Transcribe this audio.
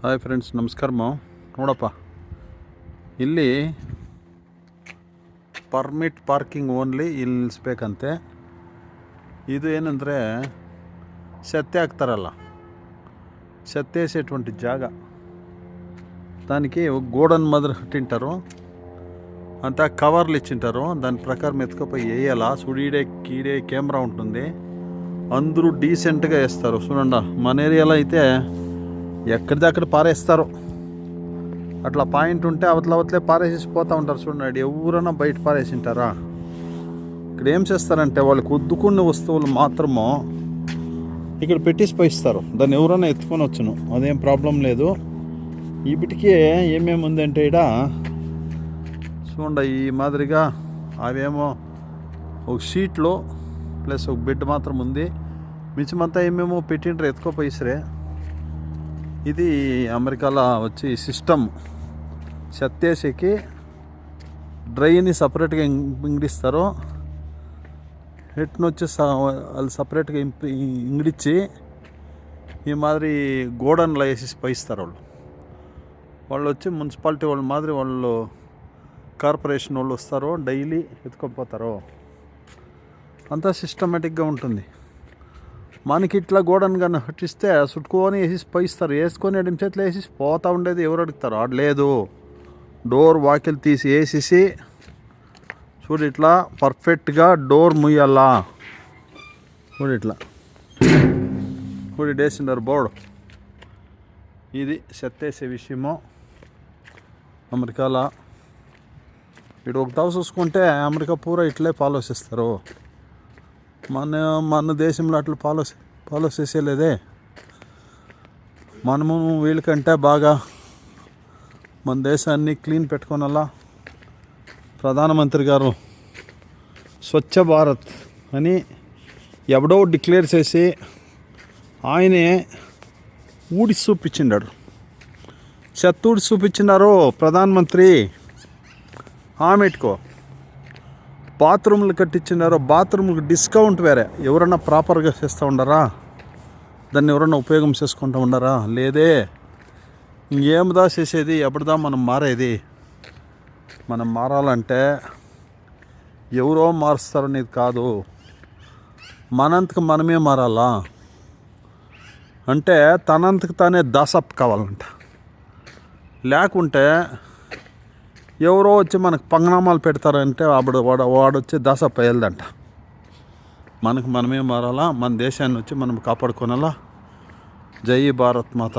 Hi friends, ನಮಸ್ಕಾರ. ನೋಡಪ್ಪ, ಇಲ್ಲಿ ಪರ್ಮಿಟ್ ಪಾರ್ಕಿಂಗ್ ಓನ್ಲಿ ಇಲ್ಲಿ ನಿಲ್ಲಿಸ್ಬೇಕಂತೆ. ಇದು ಏನಂದರೆ చెత్త ಹಾಕ್ತಾರಲ್ಲ, చెత్త వేసేటువంటి జాగా, దానికి గోడన్ మాదిరి కట్టింటారు, అంతా కవర్లు ఇచ్చింటారు. దాని ప్రకారం ఎత్తుకపోయి వేయాలా. సుడీడే కీడే కెమెరా ఉంటుంది, అందరూ డీసెంట్గా వేస్తారు. చూడండి, మన ఏరియాలో అయితే ఎక్కడిది అక్కడ పారేస్తారు. అట్లా పాయింట్ ఉంటే అవతలే పారేసేసి పోతూ ఉంటారు. చూడండి, ఎవరైనా బయట పారేసింటారా? ఇక్కడ ఏం చేస్తారంటే వాళ్ళకి వద్దుకున్న వస్తువులు మాత్రము ఇక్కడ పెట్టేసి పోయిస్తారు. దాన్ని ఎవరైనా ఎత్తుకొని వచ్చును, అదేం ప్రాబ్లం లేదు. ఈ బిటికి ఏమేమి ఉందంటే ఇక్కడ చూడండి, ఈ మాదిరిగా అవేమో ఒక షీట్లో ప్లస్ ఒక బెడ్ మాత్రం ఉంది. మించమంతా ఏమేమో పెట్టింటారు, ఎత్తుకోపోయిసరే. ఇది అమెరికాలో వచ్చి సిస్టమ్. చెత్తేసేకి డ్రైని సపరేట్గా ఇంగిడిస్తారు. హెట్ను వచ్చి వాళ్ళు సపరేట్గా ఇంగిడిచ్చి ఈ మాదిరి గోడన్లో వేసేసి పోయిస్తారు. వాళ్ళు వచ్చి మున్సిపాలిటీ వాళ్ళ మాదిరి, వాళ్ళు కార్పొరేషన్ వాళ్ళు వస్తారు, డైలీ ఎత్తుకొని అంతా సిస్టమేటిక్గా ఉంటుంది. మనకి ఇట్లా గోడను కానీ హట్టిస్తే చుట్టుకొని వేసేసి పోయిస్తారు. వేసుకొని ఎడం చేతిలో వేసేసి పోతూ ఉండేది. ఎవరు అడుగుతారు? ఆడ లేదు, డోర్ వాకిల్ తీసి వేసేసి చూడు, ఇట్లా పర్ఫెక్ట్గా డోర్ ముయ్యాలా. చూడు, ఇట్లా చూడు, వేసిండారు బోర్డు. ఇది చెత్తేసే విషయము అమెరికాలో. ఇక్కడ ఒక దవ చూసుకుంటే అమెరికా పూరా ఇట్లే ఫాలో చేస్తారు. మన దేశంలో అట్లా ఫాలో చేసేలేదే. మనము వీళ్ళకంటే బాగా మన దేశాన్ని క్లీన్ పెట్టుకోనలా. ప్రధానమంత్రి గారు స్వచ్ఛ భారత్ అని ఎవడో డిక్లేర్ చేసి ఆయనే ఊడి చూపించిండాడు. చెత్త ఊడి చూపించినారు ప్రధానమంత్రి. ఆమెట్టుకో బాత్రూమ్లు కట్టించినారు. బాత్రూమ్కి డిస్కౌంట్ వేరే. ఎవరన్నా ప్రాపర్గా చేస్తూ ఉండరా? దాన్ని ఎవరన్నా ఉపయోగం చేసుకుంటూ ఉండరా? లేదే. ఇంకేముదా చేసేది? ఎప్పుడుదా మనం మారేది? మనం మారాలంటే ఎవరో మారుస్తారనేది కాదు, మనంతకు మనమే మారాలా. అంటే తనంతకు తానే దాసప్ కావాలంట. లేకుంటే ఎవరో వచ్చి మనకు పంగనామాలు పెడతారంటే అప్పుడు వాడొచ్చి దాసప్ అయ్యేదంట. మనకు మనమే మారాలా. మన దేశాన్ని వచ్చి మనం కాపాడుకోనాలా. జై భారత్ మాత.